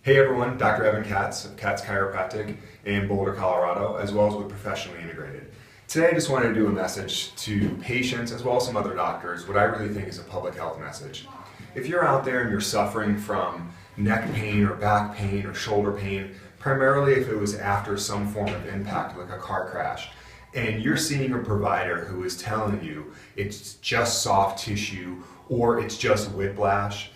Hey everyone, Dr. Evan Katz of Katz Chiropractic in Boulder, Colorado, as well as with Professionally Integrated. Today I just wanted to do a message to patients as well as some other doctors, what I really think is a public health message. If you're out there and you're suffering from neck pain or back pain or shoulder pain, primarily if it was after some form of impact like a car crash, and you're seeing a provider who is telling you it's just soft tissue or it's just whiplash,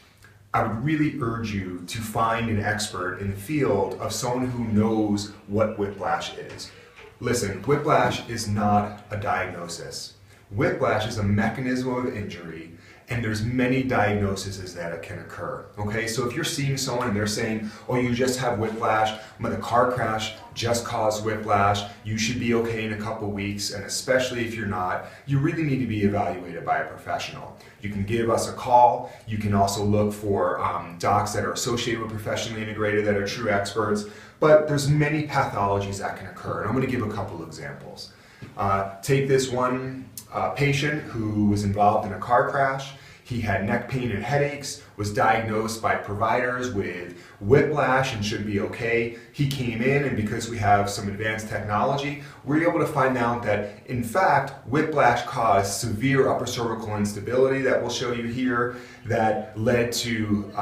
I would really urge you to find an expert in the field of someone who knows what whiplash is. Listen, whiplash is not a diagnosis. Whiplash is a mechanism of injury, and there's many diagnoses that can occur. Okay, so if you're seeing someone and they're saying, oh, you just have whiplash, the car crash just caused whiplash, you should be okay in a couple weeks, and especially if you're not, you really need to be evaluated by a professional. You can give us a call. You can also look for docs that are associated with Professionally Integrated that are true experts, but there's many pathologies that can occur, and I'm going to give a couple examples. Take this one patient who was involved in a car crash. He had neck pain and headaches, was diagnosed by providers with whiplash and should be okay. He came in, and because we have some advanced technology, we're able to find out that in fact whiplash caused severe upper cervical instability that we'll show you here that led to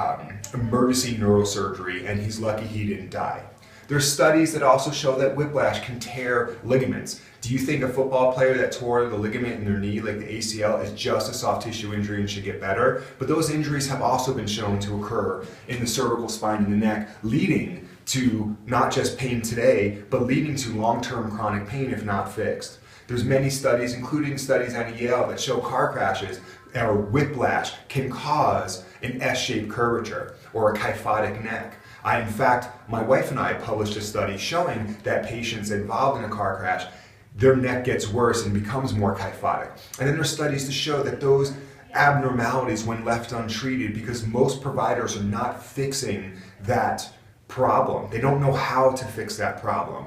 emergency neurosurgery, and he's lucky he didn't die. There's studies that also show that whiplash can tear ligaments. Do you think a football player that tore the ligament in their knee, like the ACL, is just a soft tissue injury and should get better? But those injuries have also been shown to occur in the cervical spine and the neck, leading to not just pain today, but leading to long-term chronic pain if not fixed. There's many studies, including studies out of Yale, that show car crashes or whiplash can cause an S-shaped curvature or a kyphotic neck. In fact, my wife and I published a study showing that patients involved in a car crash, their neck gets worse and becomes more kyphotic. And then there's studies to show that those abnormalities, when left untreated, because most providers are not fixing that problem. They don't know how to fix that problem.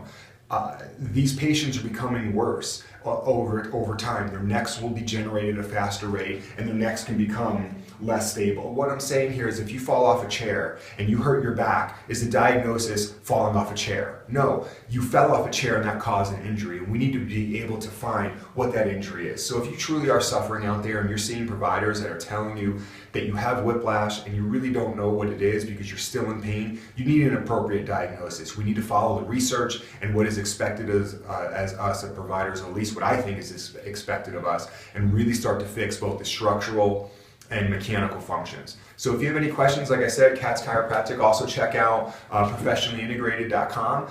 These patients are becoming worse over time. Their necks will degenerate at a faster rate, and their necks can become less stable. What I'm saying here is if you fall off a chair and you hurt your back, is the diagnosis falling off a chair? No, you fell off a chair and that caused an injury, and we need to be able to find what that injury is. So if you truly are suffering out there and you're seeing providers that are telling you that you have whiplash and you really don't know what it is because you're still in pain, you need an appropriate diagnosis. We need to follow the research and what is expected as us as providers, at least what I think is expected of us, and really start to fix both the structural and mechanical functions. So if you have any questions, like I said, Katz Chiropractic, also check out professionallyintegrated.com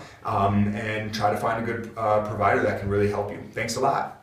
and try to find a good provider that can really help you. Thanks a lot.